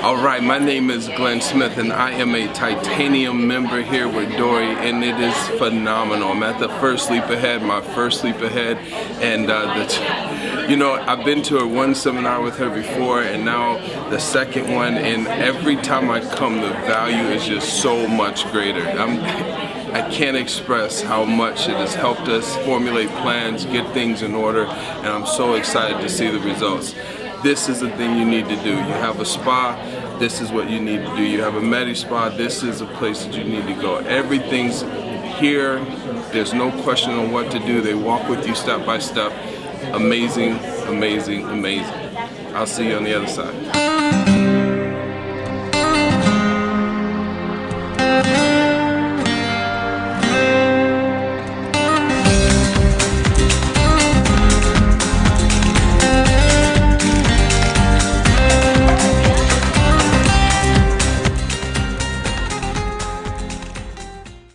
Alright, my name is Glen Smith and I am a titanium member here with Dory, and it is phenomenal. I'm at the first Sleep Ahead, my first Sleep Ahead, and you know, I've been to one seminar with her before and now the second one, and every time I come the value is just so much greater. I can't express how much it has helped us formulate plans, get things in order, and I'm so excited to see the results. This is the thing you need to do. You have a spa, this is what you need to do. You have a Medi Spa, this is a place that you need to go. Everything's here. There's no question on what to do. They walk with you step by step. Amazing, amazing, amazing. I'll see you on the other side.